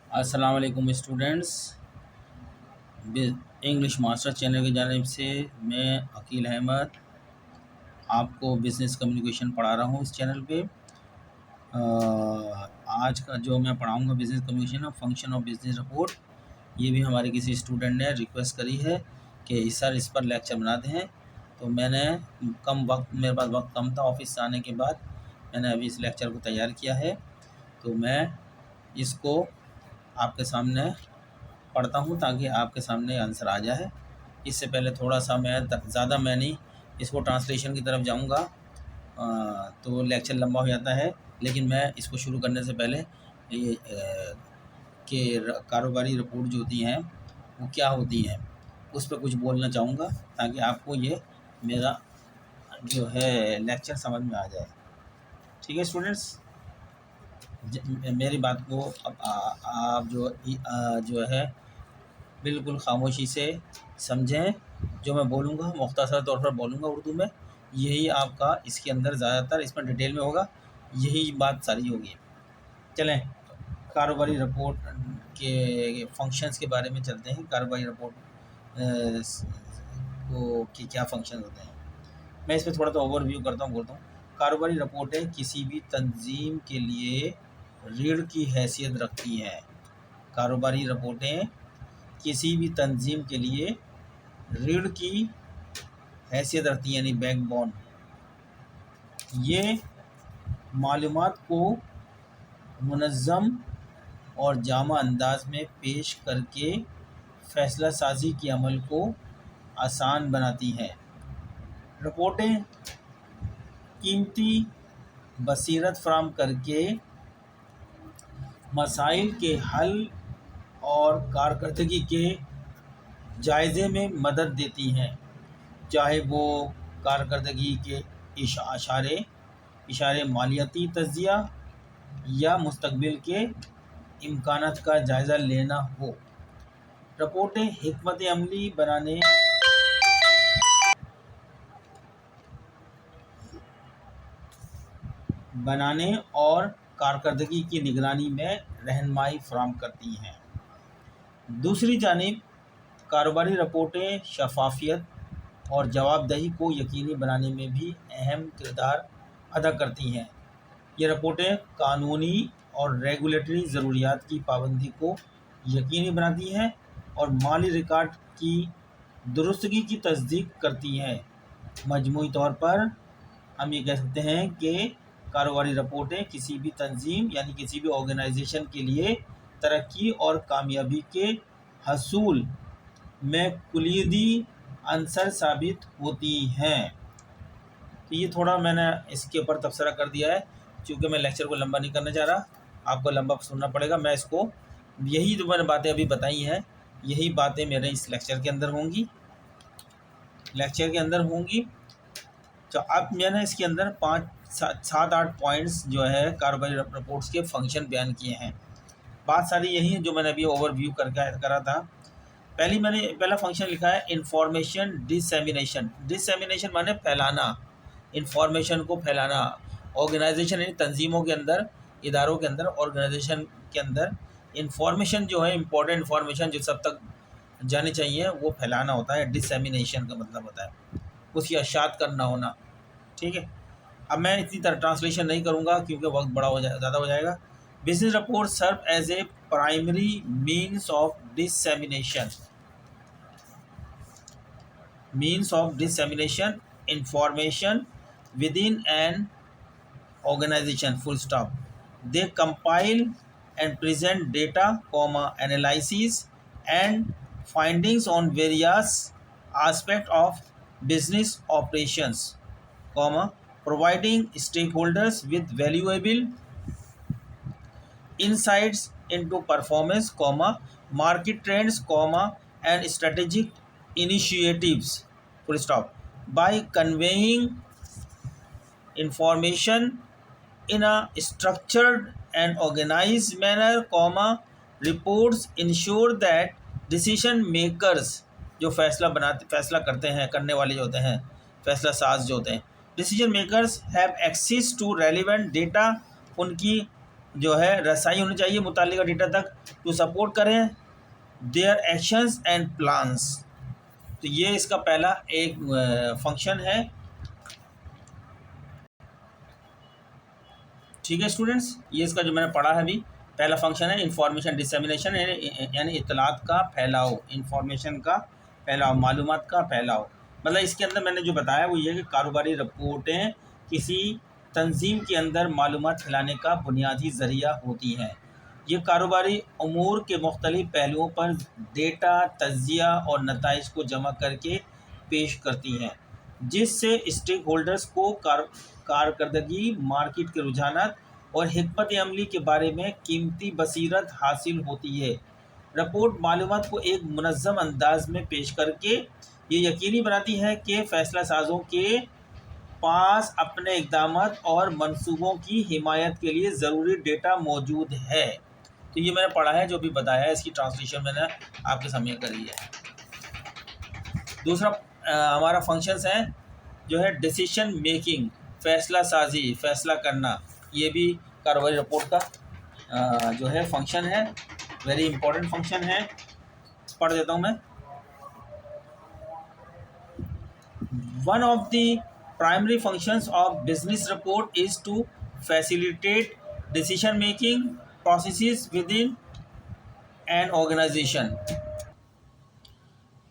अस्सलाम वालेकुम students. English master channel की जानिब से मैं अकील अहमद आपको बिज़नेस कम्युनिकेशन पढ़ा रहा हूँ इस चैनल पे। आज का जो मैं पढ़ाऊँगा business communication function of business report, ये भी हमारे किसी स्टूडेंट ने रिक्वेस्ट करी है कि सर इस पर लेक्चर बनाते हैं। तो मैंने मेरे पास वक्त कम था ऑफिस से आने के बाद, मैंने अभी इस लेक्चर को तैयार किया है। तो मैं इसको आपके सामने पढ़ता हूँ ताकि आपके सामने आंसर आ जाए। इससे पहले थोड़ा सा ज़्यादा मैं नहीं इसको ट्रांसलेशन की तरफ जाऊँगा तो लेक्चर लंबा हो जाता है। लेकिन मैं इसको शुरू करने से पहले ये कि कारोबारी रिपोर्ट जो होती हैं वो क्या होती हैं उस पर कुछ बोलना चाहूँगा ताकि आपको ये मेरा जो है लेक्चर समझ में आ जाए। ठीक है स्टूडेंट्स, मेरी बात को अब आप जो है बिल्कुल ख़ामोशी से समझें। जो मैं बोलूँगा मुख्तसर तौर पर बोलूँगा उर्दू में, यही आपका इसके अंदर ज़्यादातर इसमें डिटेल में होगा, यही बात सारी होगी। चलें कारोबारी रिपोर्ट के फंक्शंस के बारे में चलते हैं। कारोबारी रिपोर्ट को कि क्या फंक्शन होते हैं, मैं इस पर थोड़ा सा ओवरव्यू करता हूँ, बोलता हूँ। कारोबारी रिपोर्टें किसी भी तंजीम के लिए रीढ़ की हैसियत रखती हैं। कारोबारी रिपोर्टें किसी भी तंजीम के लिए रीढ़ की हैसियत रखती है, यानी बैकबोन। ये मालूमात को मुनज़्ज़म और जामा अंदाज में पेश करके फ़ैसला साजी के अमल को आसान बनाती हैं। रिपोर्टें कीमती बसीरत फराहम करके मसाइल के हल और कारकर्दगी के जायज़े में मदद देती हैं, चाहे वो कारकर्दगी के इशारे मालियाती तज्ज़िया या मुस्तकबिल के इम्कानात का जायज़ा लेना हो। रिपोर्टें हिकमत अमली बनाने और कारकर्दगी की निगरानी में रहनुमाई फराहम करती हैं। दूसरी जानिब कारोबारी रिपोर्टें शफाफियत और जवाबदेही को यकीनी बनाने में भी अहम किरदार अदा करती हैं। ये रिपोर्टें कानूनी और रेगुलेटरी ज़रूरियात की पाबंदी को यकीनी बनाती हैं और माली रिकॉर्ड की दुरुस्तगी की तस्दीक करती हैं। मजमूई तौर पर हम ये कह सकते हैं कि कारोबारी रिपोर्टें किसी भी तंजीम यानी किसी भी ऑर्गेनाइजेशन के लिए तरक्की और कामयाबी के हसूल में कुलीदी अंसर साबित होती हैं। तो ये थोड़ा मैंने इसके ऊपर तबसरा कर दिया है, क्योंकि मैं लेक्चर को लंबा नहीं करना चाह रहा, आपको लंबा सुनना पड़ेगा। मैं इसको यही जो मैंने बातें अभी बताई हैं यही बातें मेरे इस लेक्चर के अंदर होंगी। तो अब मैंने इसके अंदर 5-7-8 पॉइंट्स जो है कारोबारी रिपोर्ट्स के फंक्शन बयान किए हैं। बात सारी यही है जो मैंने अभी ओवरव्यू करा था। पहला फंक्शन लिखा है इंफॉर्मेशन डिसेमिनेशन। डिसेमिनेशन माने फैलाना, इंफॉर्मेशन को फैलाना। ऑर्गेनाइजेशन यानी तंजीमों के अंदर, इदारों के अंदर, ऑर्गेनाइजेशन के अंदर इंफॉर्मेशन जो है, इंपॉर्टेंट इंफॉर्मेशन जो सब तक जानी चाहिए, वो फैलाना होता है। डिसेमिनेशन का मतलब होता है उसकी अशात करना होना। ठीक है, अब मैं इतनी तरह ट्रांसलेशन नहीं करूँगा क्योंकि वक्त ज़्यादा हो जाएगा। Business report serve as a primary means of dissemination information within an organization, full stop. They compile and present data, analysis and findings on various aspects of business operations, providing stakeholders with valuable insights into performance, market trends, and strategic initiatives, full stop. By conveying information in a structured and organized manner, reports ensure that decision makers जो फैसला करने वाले जो होते हैं, फैसला साज जो होते हैं, decision makers have access to relevant data, उनकी जो है रसाई होनी चाहिए मुतालिका डेटा तक टू सपोर्ट करें देयर एक्शंस एंड प्लान्स। तो ये इसका पहला एक फंक्शन है। ठीक है स्टूडेंट्स, ये इसका जो मैंने पढ़ा है अभी पहला फंक्शन है इंफॉर्मेशन डिसेमिनेशन, यानी इत्तलात का फैलाव, इंफॉर्मेशन का फैलाव, मालूमात का फैलाव। मतलब इसके अंदर मैंने जो बताया वो ये कि कारोबारी रिपोर्टें किसी तंजीम के अंदर मालूमात फैलाने का बुनियादी ज़रिया होती हैं। ये कारोबारी अमूर के मुख्तलिफ पहलुओं पर डेटा, तज्जिया और नताइज को जमा करके पेश करती हैं, जिससे स्टेक होल्डर्स को कारकर्दगी, मार्केट के रुझानात और हिकमत अमली के बारे में कीमती बसीरत हासिल होती है। रिपोर्ट मालूमात को एक मुनज़्ज़म अंदाज में पेश करके ये यकीनी बनाती है कि फ़ैसला साज़ों के पास अपने इक़दामात और मंसूबों की हिमायत के लिए ज़रूरी डेटा मौजूद है। तो ये मैंने पढ़ा है, जो भी बताया है इसकी ट्रांसलेशन मैंने आपके सामने करी है। दूसरा हमारा फंक्शंस है जो है डिसीशन मेकिंग, फ़ैसला साजी, फ़ैसला करना। ये भी कारोबारी रिपोर्ट का जो है फंक्शन है, वेरी इंपॉर्टेंट फंक्शन है। पढ़ देता हूँ मैं। One of the primary functions of business report is to facilitate decision making processes within an organisation.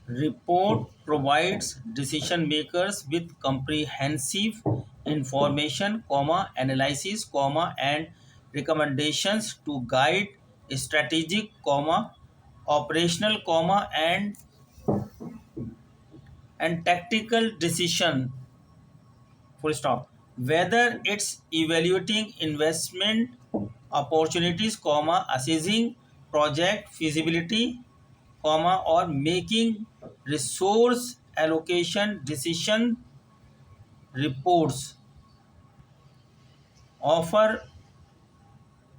Report provides decision makers with comprehensive information, analysis, and recommendations to guide strategic, operational, and tactical decision. Full stop. Whether it's evaluating investment opportunities, assessing project feasibility, or making resource allocation decision, reports offer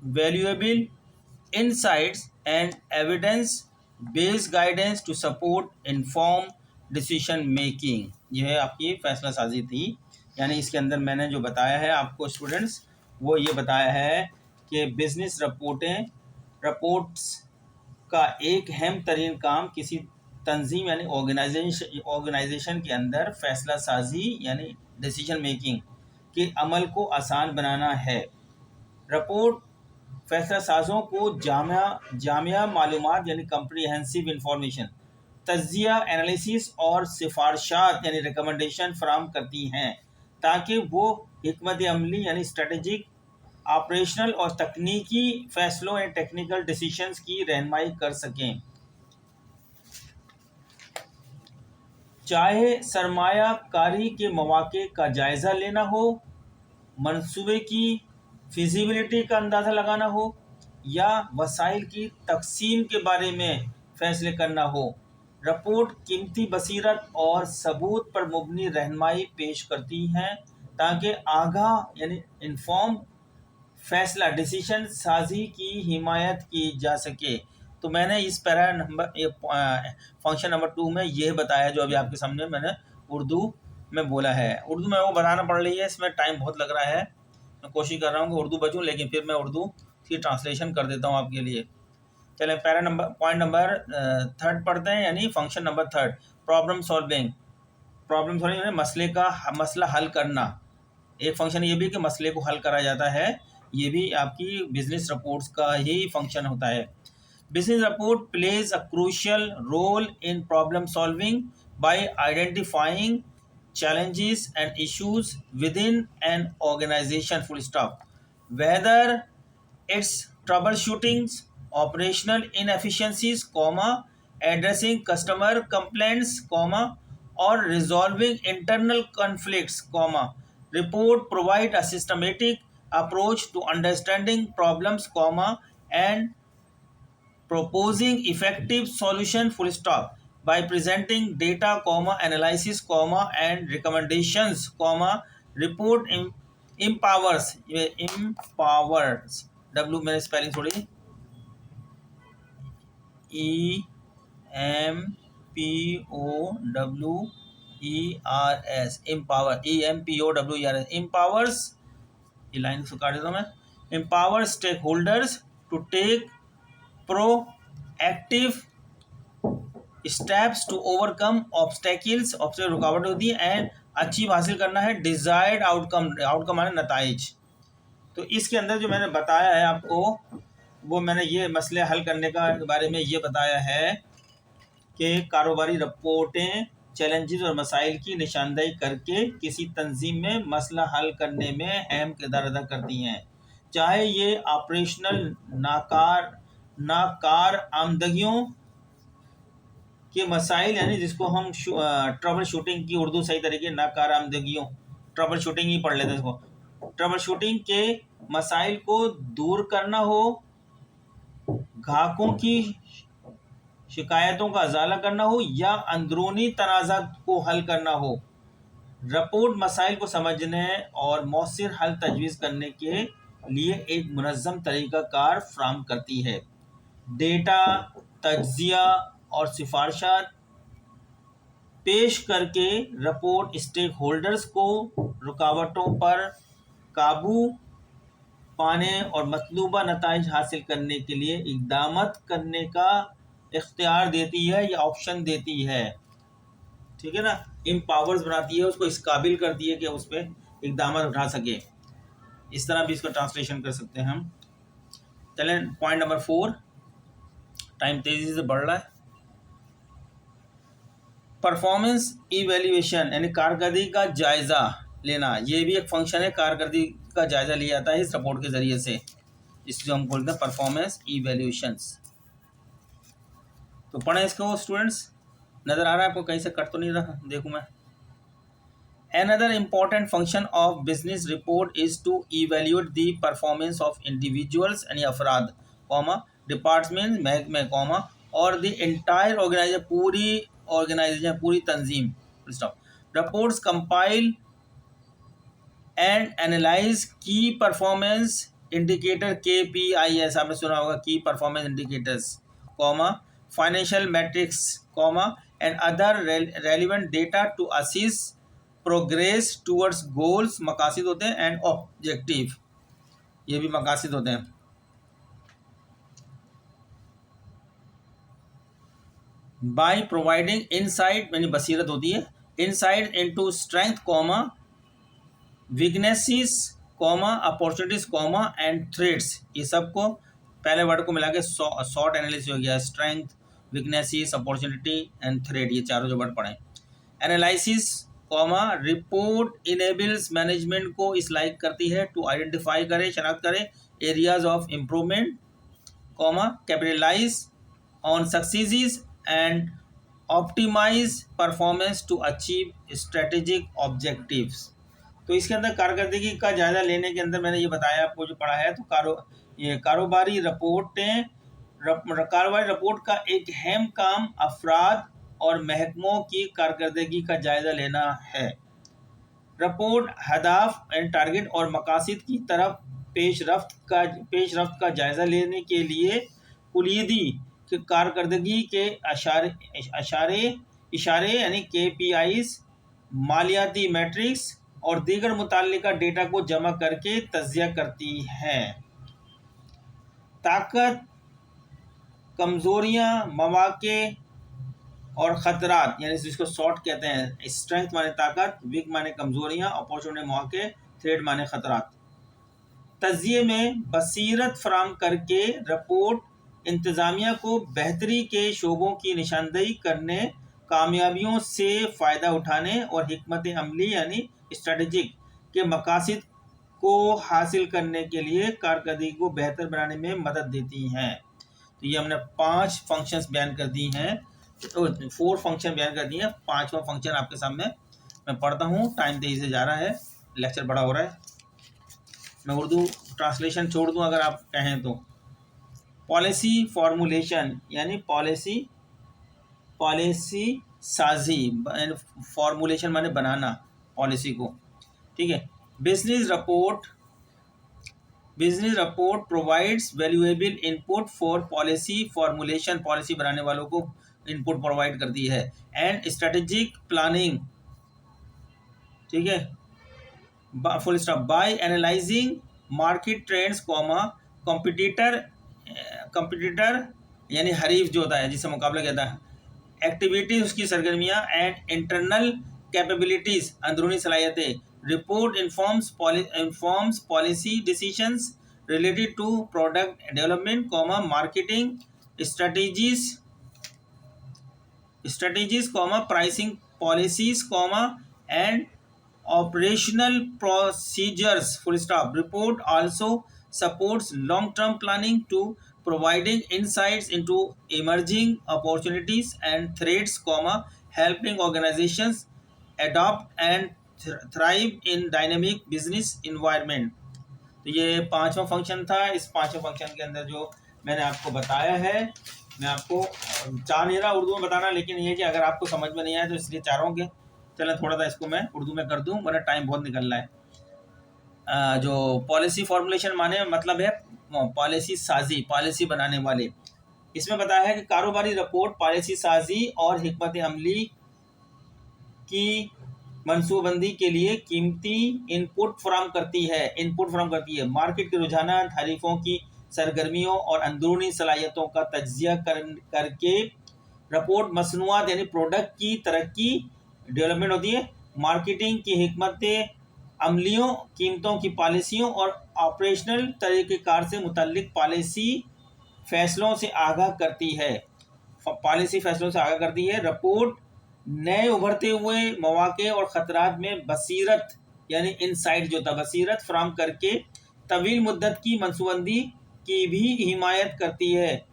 valuable insights and evidence based guidance to support informed decision making. यह है आपकी फैसला साजी थी। यानी इसके अंदर मैंने जो बताया है आपको स्टूडेंट्स, वो ये बताया है कि बिजनेस रिपोर्ट्स का एक अहम तरीन काम किसी तंजीम यानी ऑर्गेनाइजेशन के अंदर फैसला साजी यानी डिसीजन मेकिंग के अमल को आसान बनाना है। रिपोर्ट फैसला साजों को जामिया मालूमात यानी कम्प्रीहेंसिव इंफॉर्मेशन, तज्जिया, एनालिसिस और सिफारशात यानी रिकमेंडेशन फराहम करती हैं ताकि वो हिकमत अमली यानी स्ट्रेटेजिक, ऑपरेशनल और तकनीकी फैसलों एंड टेक्निकल डिसीशंस की रहनुमाई कर सकें। चाहे सरमायाकारी के मौके का जायज़ा लेना हो, मंसूबे की फिजिबिलिटी का अंदाज़ा लगाना हो या वसाइल की तकसीम के बारे में फैसले करना हो, रिपोर्ट कीमती बसीरत और सबूत पर मुबनी रहनुमाई पेश करती हैं ताकि आगाह यानी इन्फॉर्म फैसला डिसीशन साजी की हिमायत की जा सके। तो मैंने इस पैरा नंबर फंक्शन नंबर 2 में यह बताया जो अभी आपके सामने मैंने उर्दू में बोला है। उर्दू में वो बताना पड़ रही है, इसमें टाइम बहुत लग रहा है। मैं कोशिश कर रहा हूँ कि उर्दू बचूँ, लेकिन फिर मैं उर्दू की ट्रांसलेशन कर देता हूँ आपके लिए। चलें पॉइंट नंबर 3 पढ़ते हैं, यानी फंक्शन नंबर 3 प्रॉब्लम सॉल्विंग यानी मसला हल करना। एक फंक्शन ये भी कि मसले को हल करा जाता है, ये भी आपकी बिजनेस रिपोर्ट्स का ही फंक्शन होता है। Business report plays a crucial role in problem solving by identifying challenges and issues within an organization, full stop, whether it's troubleshooting operational inefficiencies, addressing customer complaints, or resolving internal conflicts, report provide a systematic approach to understanding problems, and proposing effective solution, full stop, by presenting data, analysis, and recommendations, report empowers W मैंने spelling थोड़ी EMPOWERS empowers, ये line से काट देता हूँ मैं, empower stakeholders to take proactive steps to overcome obstacles, obstacle रुकावट होती है, एंड अचीव हासिल करना है डिजायर्ड आउटकम, आउटकम माने नताइज। तो इसके अंदर जो मैंने बताया है आपको, वो मैंने ये मसले हल करने का बारे में ये बताया है कि कारोबारी रिपोर्टें चैलेंजेस और मसाइल की निशानदेही करके किसी तंजीम में मसला हल करने में अहम किरदार अदा करती हैं, चाहे ये ऑपरेशनल नाकार आमदगियों के मसाइल, यानी जिसको हम ट्रबल शूटिंग की उर्दू सही तरीके नाकार आमदगियों, ट्रबल शूटिंग ही पढ़ लेते हैं इसको, ट्रबल शूटिंग के मसाइल को दूर करना हो, ग्राहकों की शिकायतों का अजाला करना हो, या अंदरूनी तनाज़ात को हल करना हो। रिपोर्ट मसाइल को समझने और मौसर हल तजवीज़ करने के लिए एक मुनज़्ज़म तरीक़ाकार फ्राहम करती है। डेटा, तज्ज़िया और सिफारिशात पेश करके रिपोर्ट स्टेक होल्डर्स को रुकावटों पर काबू पाने और मतलूबा नताइज हासिल करने के लिए इक़दामात करने का इख्तियार देती है या ऑप्शन देती है। ठीक है ना, एम्पावर्स बनाती है, उसको इस काबिल करती है कि उस पर इक़दामात उठा सके। इस तरह भी इसका ट्रांसलेशन कर सकते हैं हम। चलें पॉइंट नंबर 4, टाइम तेज़ी से बढ़ रहा है। परफॉर्मेंस इवेल्यूएशन यानी कारकर्दगी का जायज़ा लेना, ये भी एक फंक्शन है, कारकर्दगी का जायज़ा लिया जाता है इस रिपोर्ट के ज़रिए से, इसको हम बोलते हैं परफॉर्मेंस इवेल्यूएशंस। तो पढ़ें इसको स्टूडेंट्स, नज़र आ रहा है आपको, कहीं से कट तो नहीं रहा, देखूँ मैं। Another important function of business report is to evaluate the performance of individuals यानी अफराद, departments महकमे, और the entire organization, पूरी organization, पूरी तंजीम। Reports compile and analyze key performance indicator KPIs, आपने सुना होगा key performance indicators, financial metrics, and other relevant data to assess progress towards goals, मकासिद होते हैं, एंड ऑब्जेक्टिव, ये भी मकासिद होते हैं। बाय प्रोवाइडिंग इनसाइट यानी बसीरत होती है, insight into strength, weaknesses, opportunities, and threats, ये सबको पहले वर्ड को मिला के शॉर्ट एनालिसिस हो गया, strength, weaknesses, opportunity and threat, ये चारों जो वर्ड पढ़े। एनालिसिस, रिपोर्ट इनेबल्स मैनेजमेंट को इस लाइक करती है टू आइडेंटिफाई करे, शनाख्त करे areas of improvement, capitalise on successes and optimise performance to achieve strategic objectives. तो इसके अंदर कारकर्दगी का जायजा लेने के अंदर मैंने ये बताया आपको जो पढ़ा है, तो कारोबारी रिपोर्ट का एक अहम काम अफराद और महकमों की कारकर्दगी का जायजा लेना है। रिपोर्ट हदाफ एंड टारगेट और मकासद की तरफ पेशरफ्त का जायजा लेने के लिए कुलीदी की कारकर्दगी के इशारे यानी KPIs, मालियाती मैट्रिक्स और दीगर मुताल्लिका डेटा को जमा करके तज्जिया करती है। ताकत, कमजोरियां, मौके और ख़तरात, यानी जिसको शॉर्ट कहते हैं, स्ट्रेंथ माने ताकत, वीक माने कमजोरियां, अपॉर्चुनिटी मौके, थ्रेट माने खतरात। तज्जिए में बसीरत फराम करके रिपोर्ट इंतज़ामिया को बेहतरी के शोबों की निशानदेही करने, कामयाबियों से फ़ायदा उठाने और हिकमत अमली यानी स्ट्रेटजिक के मकासद को हासिल करने के लिए कारकर्दगी को बेहतर बनाने में मदद देती हैं। तो ये हमने 5 फंक्शंस बयान कर दी हैं, तो 4 फंक्शन बयान कर दिए, 5वां फंक्शन आपके सामने मैं पढ़ता हूँ। टाइम तेज़ी से जा रहा है, लेक्चर बड़ा हो रहा है, मैं उर्दू ट्रांसलेशन छोड़ दूँ अगर आप कहें तो। पॉलिसी फॉर्मुलेशन यानी पॉलिसी साजी, फॉर्मुलेशन माने बनाना पॉलिसी को, ठीक है। Business report provides valuable input for policy formulation, policy बनाने वालों को इनपुट प्रोवाइड करती है, एंड स्ट्रेटेजिक प्लानिंग, ठीक है। Full stop. By analysing market trends comma competitor यानी हरीफ जो होता है जिससे मुकाबला कहता है, एक्टिविटीज उसकी सरगर्मियाँ, एंड इंटरनल कैपेबिलिटीज अंदरूनी सलाहियतें, report informs policy decisions related to product development, marketing strategies, pricing policies, and operational procedures, full stop. Report also supports long-term planning to providing insights into emerging opportunities and threats, helping organizations adopt and thrive in dynamic business environment. तो ये पांचवा function था। इस पांचवें function के अंदर जो मैंने आपको बताया है, मैं आपको चाह नहीं रहा उर्दू में बताना, लेकिन ये कि अगर आपको समझ में नहीं आया तो इसलिए चाह रहा हूँ कि चलें थोड़ा सा इसको मैं उर्दू में कर दूँ, वरना टाइम बहुत निकल रहा है। जो पॉलिसी फॉर्मुलेशन माने मतलब है पॉलिसी साजी, पॉलिसी बनाने वाले। इसमें बताया है कि कारोबारी रिपोर्ट पॉलिसी साजी और हिकमत अमली की मनसूबबंदी के लिए कीमती इनपुट फराहम करती है। मार्केट के रुझानात, हरीफों की सरगर्मियों और अंदरूनी सलाहियतों का तज्जिया करके रिपोर्ट मसनूआत यानी प्रोडक्ट की तरक्की डेवलपमेंट होती है। मार्केटिंग की हिकमत अमलियों, कीमतों की पॉलिसियों और ऑपरेशनल तरीक़ेकार से मुतल्लिक पॉलिसी फैसलों से आगाह करती है। रिपोर्ट नए उभरते हुए मौके और ख़तरात में बसीरत यानी इनसाइट जो था, बसीरत फराहम करके तवील मुद्दत की मनसूबबंदी की भी हिमायत करती है,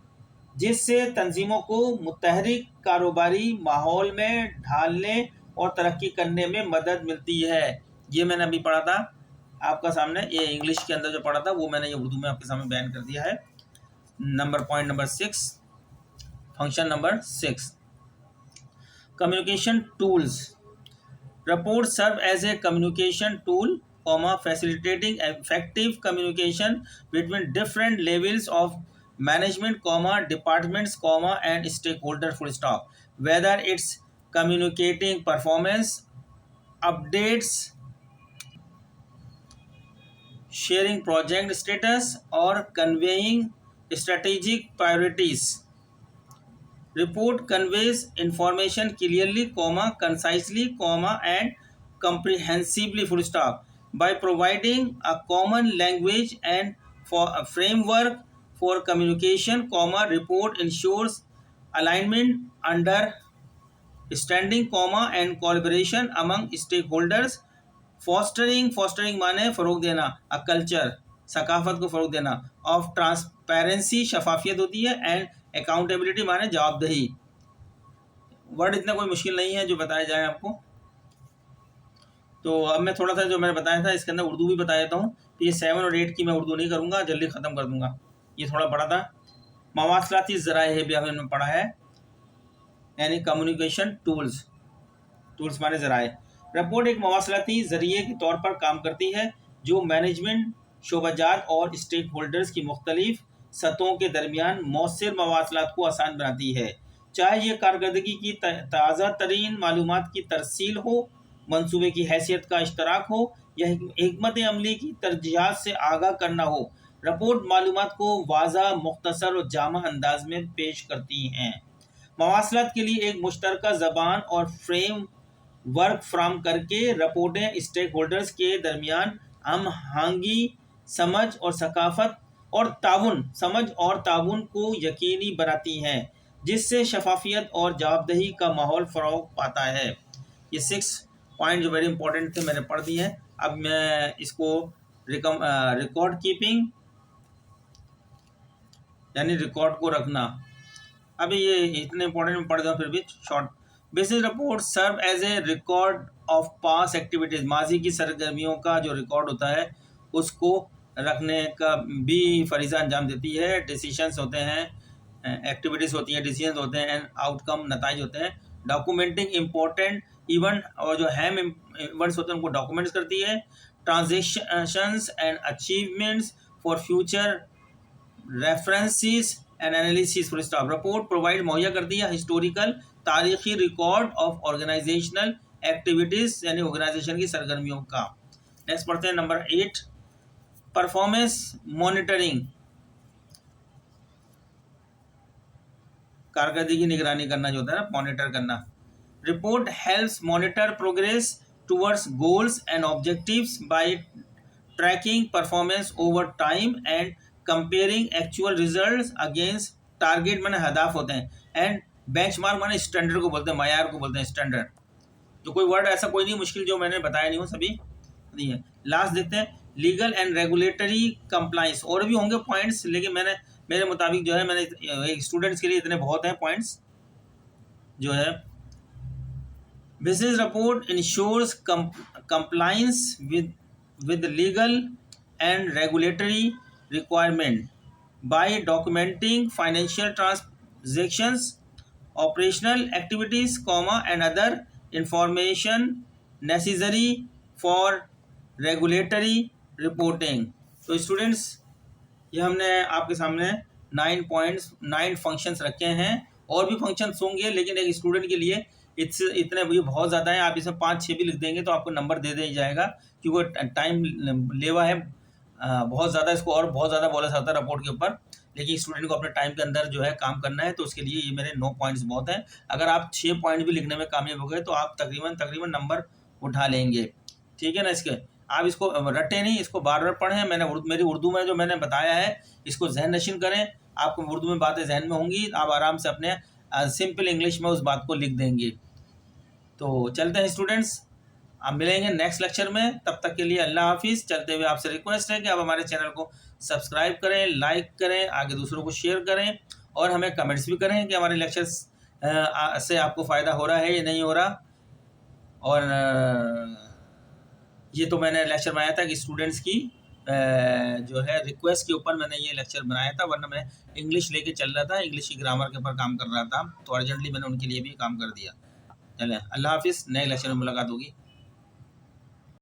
जिससे तंजीमों को मुतहरिक कारोबारी माहौल में ढालने और तरक्की करने में मदद मिलती है। ये मैंने अभी पढ़ा था आपका सामने, ये इंग्लिश के अंदर जो पढ़ा था वो मैंने ये उर्दू में आपके सामने बयान कर दिया है। Point number 6, function number 6, communication tools. Reports serve as a communication tool, facilitating effective communication between different levels of management, departments, and stakeholder, full stop. Whether it's communicating performance updates, sharing project status, or conveying strategic priorities. Report conveys information clearly, concisely, and comprehensively, full stop. By providing a common language and for a framework for communication, report ensures alignment, understanding, and collaboration among stakeholders, fostering माने फ़रोग देना, a culture, सकाफत को फ़रोग देना, of transparency, शफाफियत होती है, and accountability माने जवाबदेही। Word इतना कोई मुश्किल नहीं है जो बताया जाए आपको। तो अब मैं थोड़ा सा जो मैंने बताया था इसके अंदर उर्दू भी बता देता हूँ। तो ये 7 और 8 की मैं उर्दू नहीं करूँगा, जल्दी ख़त्म कर दूँगा, ये थोड़ा बड़ा था। मवासलाती ज़राए भी हमने पढ़ा है, यानी कम्युनिकेशन टूल्स माने ज़राए। रिपोर्ट एक मवासलाती ज़रिए के तौर पर काम करती है जो मैनेजमेंट, शोबाजात और स्टेक होल्डर्स की मुख्तलिफ सतहों के दरमियान मौसर मवासलात को आसान बनाती है, चाहे ये कारकर्दगी की ताज़ा तरीन मालूमात की तरसील हो, मंसूबे की हैसियत का इश्तराक हो, या हिकमत अमली की तरजीहात से आगाह करना हो। रिपोर्ट मालूमात को वाज़ा, मुख्तसर और जामा अंदाज में पेश करती हैं। मवासलात के लिए एक मुश्तरका ज़बान और फ्रेम वर्क फ्राहम करके रिपोर्टें स्टेक होल्डर्स के दरमियान हम आहंगी, समझ और ताउन को यकीनी बनाती हैं, जिससे शफाफियत और जवाबदेही का माहौल फ़रोग पाता है। ये 6 पॉइंट जो वेरी इंपॉर्टेंट थे मैंने पढ़ दिए हैं। अब मैं इसको रिकॉर्ड कीपिंग यानी रिकॉर्ड को रखना, अभी ये इतने इंपॉर्टेंट में पढ़ दूँ फिर भी short. Basic report serve as a record of past activities, माजी की सरगर्मियों का जो रिकॉर्ड होता है उसको रखने का भी फरीज़ा अंजाम देती है। डिसीशंस होते हैं, एक्टिविटीज़ होती हैं, डिसीजंस होते हैं, एंड आउटकम नताइज होते हैं। डॉक्यूमेंटिंग इम्पोर्टेंट इवेंट और जो हैम इवेंट्स होते हैं उनको डॉक्यूमेंट्स करती है। Transactions and achievements for future references and analysis, full stop. Report provide मुहैया करती है हिस्टोरिकल तारीखी रिकॉर्ड ऑफ परफॉर्मेंस मॉनिटरिंग, कारकर्दगी की निगरानी करना जो होता है ना, मॉनिटर करना। Report helps monitor progress towards goals and objectives by tracking performance over time and comparing actual results against target, माने हदाफ होते हैं, एंड बेंचमार्क माने स्टैंडर्ड को बोलते हैं, मायार को बोलते हैं स्टैंडर्ड। तो कोई वर्ड ऐसा कोई नहीं मुश्किल जो मैंने बताया नहीं हो, सभी नहीं है। लास्ट देखते हैं लीगल एंड रेगुलेटरी कंप्लाइंस, और भी होंगे पॉइंट्स, लेकिन मेरे मुताबिक जो है मैंने स्टूडेंट्स के लिए इतने बहुत हैं पॉइंट्स जो है। Business report ensures compliance with legal and regulatory requirement by documenting financial transactions, operational activities, and other information necessary for regulatory reporting। तो स्टूडेंट्स ये हमने आपके सामने 9 फंक्शंस रखे हैं, और भी फंक्शंस होंगे, लेकिन एक स्टूडेंट के लिए इतने ये बहुत ज़्यादा है। आप इसमें 5-6 भी लिख देंगे तो आपको नंबर दे दिया जाएगा, क्योंकि टाइम लेवा है बहुत ज़्यादा, इसको और बहुत ज़्यादा बोला जाता है रिपोर्ट के ऊपर, लेकिन स्टूडेंट को अपने टाइम के अंदर जो है काम करना है, तो उसके लिए ये मेरे 9 पॉइंट्स बहुत हैं। अगर आप 6 पॉइंट भी लिखने में कामयाब हो गए तो आप तकरीबन नंबर उठा लेंगे, ठीक है ना। इसके आप इसको रटे नहीं, इसको बार बार पढ़ें। मेरी उर्दू में जो मैंने बताया है इसको जहन नशीन करें, आपको उर्दू में बातें जहन में होंगी, आप आराम से अपने सिंपल इंग्लिश में उस बात को लिख देंगे। तो चलते हैं स्टूडेंट्स, आप मिलेंगे नेक्स्ट लेक्चर में, तब तक के लिए अल्लाह हाफिज़। चलते हुए आपसे रिक्वेस्ट है कि आप हमारे चैनल को सब्सक्राइब करें, लाइक करें, आगे दूसरों को शेयर करें, और हमें कमेंट्स भी करें कि हमारे लेक्चर्स से आपको फ़ायदा हो रहा है या नहीं हो रहा। और ये तो मैंने लेक्चर बनाया था कि स्टूडेंट्स की जो है रिक्वेस्ट के ऊपर मैंने ये लेक्चर बनाया था, वरना मैं इंग्लिश लेके चल रहा था, इंग्लिश की ग्रामर के ऊपर काम कर रहा था, तो अर्जेंटली मैंने उनके लिए भी काम कर दिया। चलें, अल्लाह हाफिज़, नए लेक्चर में मुलाकात होगी।